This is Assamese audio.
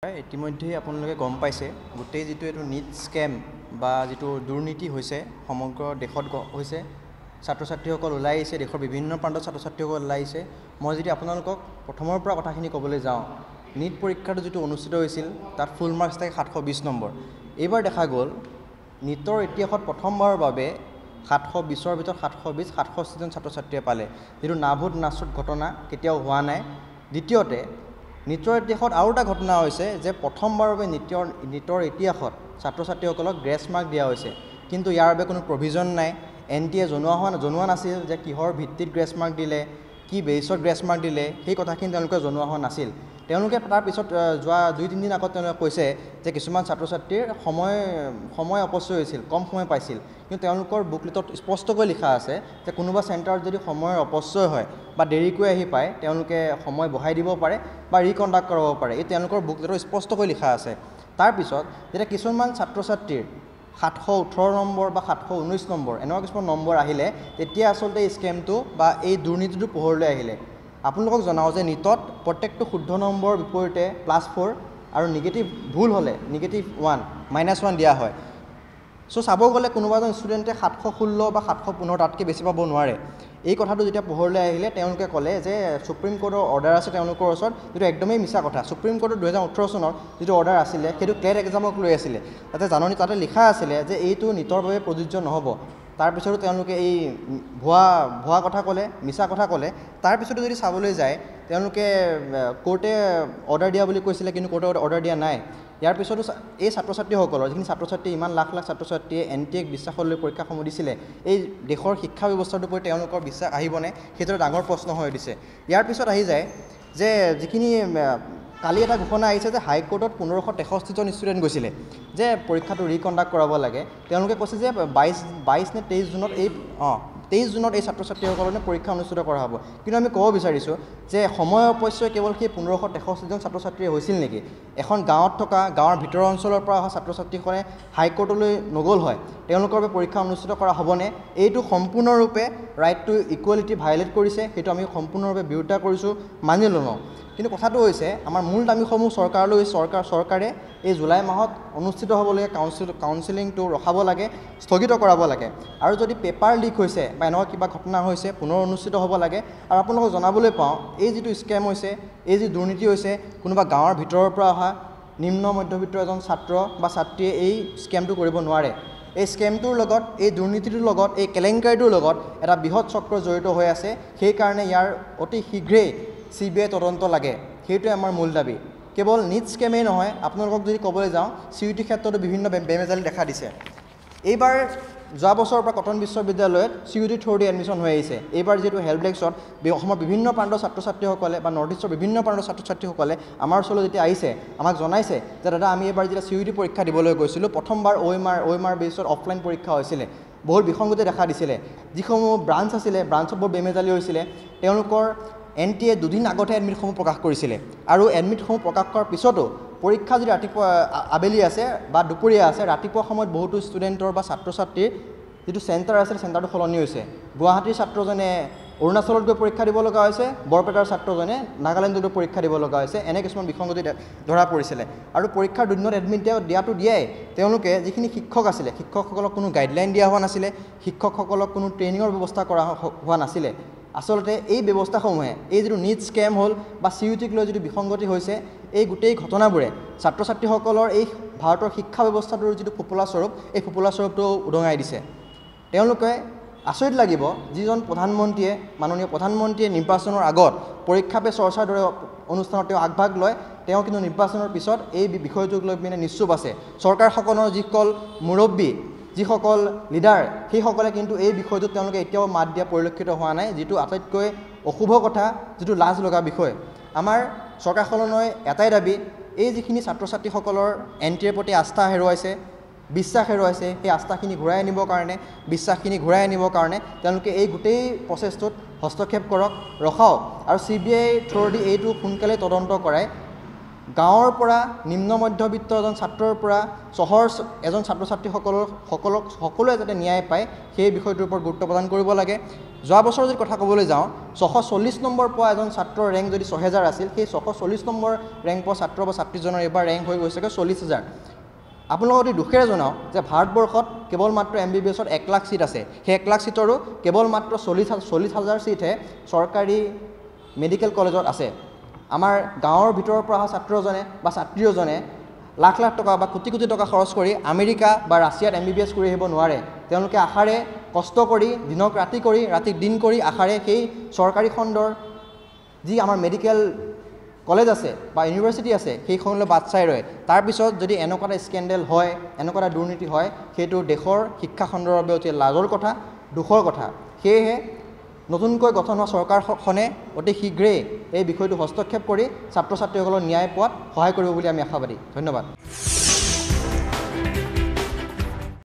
ইতিমধ্যে আপোনালোকে গম পাইছে গোটেই যেটো এটো নিট স্ক্যাম বা যেটো দুৰ্নীতি হৈছে সমগ্ৰ দেশত হৈছে ছাত্ৰ ছাত্ৰীসকল ওলাই আহিছে দেশৰ বিভিন্ন প্ৰান্তৰ ছাত্ৰ ছাত্ৰীসকল ওলাই আহিছে মই যদি আপোনালোকক প্ৰথমৰ পৰা কথাখিনি ক'বলৈ যাওঁ নিট পৰীক্ষাটো যেটো অনুষ্ঠিত হৈছিল তাত ফুল মাৰ্কছ থাকে 720 নম্বৰ এইবাৰ দেখা গ'ল নিটৰ ইতিহাসত প্ৰথমবাৰৰ বাবে 720ৰ ভিতৰত 720 760 জন ছাত্ৰ ছাত্ৰীয়ে পালে যেটো নাভুত নাচুত ঘটনা কেতিয়াও হোৱা নাই দ্বিতীয়তে নিটৰ ইতিহাসত আৰু এটা ঘটনা হৈছে যে প্ৰথমবাৰৰ বাবে নিটৰ ইতিহাসত ছাত্ৰ ছাত্ৰীসকলক গ্ৰেছ মাৰ্ক দিয়া হৈছে কিন্তু ইয়াৰ বাবে কোনো প্ৰভিজন নাই এনটিএ জনোৱা নাছিল যে কিহৰ ভিত্তিত গ্ৰেছ মাৰ্ক দিলে কি বেছত গ্ৰেছ মাৰ্ক দিলে সেই কথাখিনি তেওঁলোকে জনোৱা হোৱা নাছিল তেওঁলোকে তাৰ পিছত যোৱা 2-3 দিন আগত তেওঁলোকে কৈছে যে কিছুমান ছাত্ৰ ছাত্ৰীৰ সময় অপচয় হৈছিল কম সময় পাইছিল কিন্তু তেওঁলোকৰ বুকলেটত স্পষ্টকৈ লিখা আছে যে কোনোবা চেণ্টাৰত যদি সময়ৰ অপচয় হয় বা দেৰিকৈ আহি পায় তেওঁলোকে সময় বঢ়াই দিব পাৰে বা ৰিকণ্ডাক্ট কৰাব পাৰে এই তেওঁলোকৰ বুকলেটত স্পষ্টকৈ লিখা আছে তাৰ পিছত যেতিয়া কিছুমান ছাত্ৰ ছাত্ৰীৰ 718 নম্বৰ বা 719 নম্বৰ এনেকুৱা কিছুমান নম্বৰ আহিলে তেতিয়া আসলতে এই স্কেমটো বা এই দুৰ্নীতিটো পোহৰলৈ আহিলে আপোনালোকক জনাও যে নিটত প্ৰত্যেকটো শুদ্ধ নম্বৰ বিপৰীতে +4 আৰু নেগেটিভ ভুল হলে নেগেটিভ 1 -1 দিয়া হয় সো চাব গলে কোনোবা এজন ষ্টুডেণ্টে 716 বা 715 তাতকৈ বেছি পাব নোৱাৰে এই কথাটো যেতিয়া পোহৰলৈ আহিলে তেওঁলোকে ক'লে যে সুপ্ৰিম কোৰ্টৰ অৰ্ডাৰ আছে তেওঁলোকৰ ওচৰত যেটো একদমেই মিছা কথা সুপ্ৰিম কোৰ্টৰ 2018 চনৰ যেটো অৰ্ডাৰ আছিলে সেইটো ক্লেট এক্সামক লৈ আছিলে তাতে জাননী তাতে লিখা আছিলে যে এইটো নিটৰ বাবে প্ৰযোজ্য নহব তাৰ পিছতো তেওঁলোকে এই ভুৱা কথা ক'লে মিছা কথা ক'লে তাৰ পিছতো যদি চাবলৈ যায় তেওঁলোকে কোৰ্টে অৰ্ডাৰ দিয়া বুলি কৈছিলে কিন্তু কোৰ্টে অৰ্ডাৰ দিয়া নাই ইয়াৰ পিছতো এই ছাত্ৰ ছাত্ৰীসকলৰ যিখিনি ছাত্ৰ ছাত্ৰী ইমান লাখ লাখ ছাত্ৰ ছাত্ৰীয়ে এনটিএক বিশ্বাসলৈ পৰীক্ষাসমূহ দিছিলে এই দেশৰ শিক্ষা ব্যৱস্থাটোৰ ওপৰত তেওঁলোকৰ বিশ্বাস আহিবনে সেইটো ডাঙৰ প্ৰশ্ন হৈ দিছে ইয়াৰ পিছত আহি যায় যে যিখিনি কালি এটা ঘোষণা আহিছে যে হাইকোৰ্টত 1563 জন ষ্টুডেণ্ট গৈছিলে যে পৰীক্ষাটো ৰিকণ্ডাক্ট কৰাব লাগে তেওঁলোকে কৈছে যে 22 নে 23 জুনত এই 23 জুনত এই ছাত্ৰ ছাত্ৰীসকলনে পৰীক্ষা অনুষ্ঠিত কৰা হ'ব কিন্তু আমি ক'ব বিচাৰিছোঁ যে সময় অপচয় কেৱল সেই 1563 জন ছাত্ৰ ছাত্ৰীয়ে হৈছিল নেকি এখন গাঁৱত থকা গাঁৱৰ ভিতৰৰ অঞ্চলৰ পৰা অহা ছাত্ৰ ছাত্ৰীসকলে হাইকোৰ্টলৈ নগ'ল হয় তেওঁলোকৰ বাবে পৰীক্ষা অনুষ্ঠিত কৰা হ'বনে এইটো সম্পূৰ্ণৰূপে ৰাইট টু ইকুৱেলিটি ভায়োলেট কৰিছে সেইটো আমি সম্পূৰ্ণৰূপে বিৰোধিতা কৰিছোঁ মানি লওঁ কিন্তু কথাটো হৈছে আমাৰ মূল দাবীসমূহ চৰকাৰে এই জুলাই মাহত অনুষ্ঠিত হ'বলগীয়া কাউন্সেলিংটো ৰখাব লাগে স্থগিত কৰাব লাগে আৰু যদি পেপাৰ লিক হৈছে বা এনেকুৱা কিবা ঘটনা হৈছে পুনৰ অনুষ্ঠিত হ'ব লাগে আৰু আপোনালোকক জনাবলৈ পাওঁ এই যিটো স্কেম হৈছে এই যি দুৰ্নীতি হৈছে কোনোবা গাঁৱৰ ভিতৰৰ পৰা অহা নিম্ন মধ্যবিত্ত এজন ছাত্ৰ বা ছাত্ৰীয়ে এই স্কেমটো কৰিব নোৱাৰে এই স্কেমটোৰ লগত এই দুৰ্নীতিটোৰ লগত এই কেলেংকাৰীটোৰ লগত এটা বৃহৎ চক্ৰ জড়িত হৈ আছে সেইকাৰণে ইয়াৰ অতি শীঘ্ৰেই CBI তদন্ত লাগে সেইটোৱে আমাৰ মূল দাবী কেৱল নিট স্কেমেই নহয় আপোনালোকক যদি ক'বলৈ যাওঁ CUT ক্ষেত্ৰতো বিভিন্ন বেমেজালি দেখা দিছে এইবাৰ যোৱা বছৰৰ পৰা কটন বিশ্ববিদ্যালয়ত CUT থ্ৰুদি এডমিশ্যন হৈ আহিছে এইবাৰ যেটো হেল্পডেস্কত অসমৰ বিভিন্ন প্ৰান্তৰ ছাত্ৰ ছাত্ৰীসকলে বা নৰ্থ ইষ্টৰ বিভিন্ন প্ৰান্তৰ ছাত্ৰ ছাত্ৰীসকলে আমাৰ ওচৰলৈ যেতিয়া আহিছে আমাক জনাইছে যে দাদা আমি এবাৰ যেতিয়া CUT পৰীক্ষা দিবলৈ গৈছিলোঁ প্ৰথমবাৰ OMR বেছত অফলাইন পৰীক্ষা হৈছিলে বহুত বিসংগতি দেখা দিছিলে যিসমূহ ব্ৰাঞ্চ আছিলে ব্ৰাঞ্চত বহুত বেমেজালি হৈছিলে তেওঁলোকৰ এনটিএ দুদিন আগতে এডমিটসমূহ প্ৰকাশ কৰিছিলে আৰু এডমিটসমূহ প্ৰকাশ কৰাৰ পিছতো পৰীক্ষা যদি ৰাতিপুৱা আবেলি আছে বা দুপৰীয়া আছে ৰাতিপুৱা সময়ত বহুতো ষ্টুডেণ্টৰ বা ছাত্ৰ ছাত্ৰীৰ যিটো চেণ্টাৰ আছে চেণ্টাৰটো সলনি হৈছে গুৱাহাটীৰ ছাত্ৰজনে অৰুণাচলত গৈ পৰীক্ষা দিব লগা হৈছে বৰপেটাৰ ছাত্ৰজনে নাগালেণ্ডত পৰীক্ষা দিব লগা হৈছে এনে কিছুমান বিসংগতি ধৰা পৰিছিলে আৰু পৰীক্ষাৰ দুদিনত এডমিট দিয়াটো দিয়াই তেওঁলোকে যিখিনি শিক্ষক আছিলে শিক্ষকসকলক কোনো গাইডলাইন দিয়া হোৱা নাছিলে শিক্ষকসকলক কোনো ট্ৰেইনিঙৰ ব্যৱস্থা কৰা হোৱা নাছিলে আসলতে এই ব্যৱস্থাসমূহে এই যিটো নিট স্কেম হ'ল বা CUTক লৈ যিটো বিসংগতি হৈছে এই গোটেই ঘটনাবোৰে ছাত্ৰ ছাত্ৰীসকলৰ এই ভাৰতৰ শিক্ষা ব্যৱস্থাটোৰ যিটো ফোপোলা স্বৰূপ এই ফোপোলা স্বৰূপটো উদঙাই দিছে তেওঁলোকে আচৰিত লাগিব যিজন প্ৰধানমন্ত্ৰীয়ে মাননীয় প্ৰধানমন্ত্ৰীয়ে নিৰ্বাচনৰ আগত পৰীক্ষা পে চৰ্চাৰ দৰে অনুষ্ঠানত তেওঁ আগভাগ লয় তেওঁ কিন্তু নিৰ্বাচনৰ পিছত এই বিষয়টোক লৈ পিনে নিশ্চুপ আছে চৰকাৰখনৰ যিসকল মুৰব্বী যিসকল লিডাৰ সেইসকলে কিন্তু এই বিষয়টোত তেওঁলোকে এতিয়াও মাত দিয়া পৰিলক্ষিত হোৱা নাই যিটো আটাইতকৈ অশুভ কথা যিটো লাজ লগা বিষয় আমাৰ চৰকাৰখনলৈ এটাই দাবী এই যিখিনি ছাত্ৰ ছাত্ৰীসকলৰ এনটিএৰ প্ৰতি আস্থা হেৰুৱাইছে বিশ্বাস হেৰুৱাইছে সেই আস্থাখিনি ঘূৰাই আনিবৰ কাৰণে বিশ্বাসখিনি ঘূৰাই আনিবৰ কাৰণে তেওঁলোকে এই গোটেই প্ৰচেছটোত হস্তক্ষেপ কৰক ৰখাওক আৰু CBI থ্ৰুদি এইটো সোনকালে তদন্ত কৰাই গাঁৱৰ পৰা নিম্ন মধ্যবিত্ত এজন ছাত্ৰৰ পৰা চহৰ এজন ছাত্ৰ ছাত্ৰীসকলোৱে যাতে ন্যায় পায় সেই বিষয়টোৰ ওপৰত গুৰুত্ব প্ৰদান কৰিব লাগে। যোৱা বছৰ যদি কথা ক'বলৈ যাওঁ 640 নম্বৰ পোৱা এজন ছাত্ৰৰ ৰেংক যদি 6000 আছিল, সেই 640 নম্বৰ ৰেংক পোৱা ছাত্ৰ বা ছাত্ৰীজনৰ এইবাৰ ৰেংক হৈ গৈছেগৈ 40000। আপোনালোকক অতি দুখেৰে জনাওঁ যে ভাৰতবৰ্ষত কেৱল মাত্ৰ MBBSত 1 লাখ ছিট আছে। সেই 1 লাখ ছিটৰো কেৱল মাত্ৰ 40,000 ছিটহে চৰকাৰী মেডিকেল কলেজত আছে। আমাৰ গাঁৱৰ ভিতৰৰ পৰা অহা ছাত্ৰজনে বা ছাত্ৰীজনে লাখ লাখ টকা বা কোটি কোটি টকা খৰচ কৰি আমেৰিকা বা ৰাছিয়াত MBBS কৰি আহিব নোৱাৰে। তেওঁলোকে আশাৰে কষ্ট কৰি দিনক ৰাতি কৰি ৰাতি দিন কৰি আশাৰে সেই চৰকাৰী খণ্ডৰ যি আমাৰ মেডিকেল কলেজ আছে বা ইউনিভাৰ্চিটি আছে সেইখনলৈ বাট চাই ৰয়। তাৰপিছত যদি এনেকুৱা এটা স্কেণ্ডেল হয়, এনেকুৱা এটা দুৰ্নীতি হয়, সেইটো দেশৰ শিক্ষা খণ্ডৰ বাবে অতি লাজৰ কথা, দুখৰ কথা। সেয়েহে নতুনকৈ গঠন হোৱা চৰকাৰখনে অতি শীঘ্ৰেই এই বিষয়টো হস্তক্ষেপ কৰি ছাত্ৰ ছাত্ৰীসকলৰ ন্যায় পোৱাত সহায় কৰিব বুলি আমি আশাবাদী। ধন্যবাদ।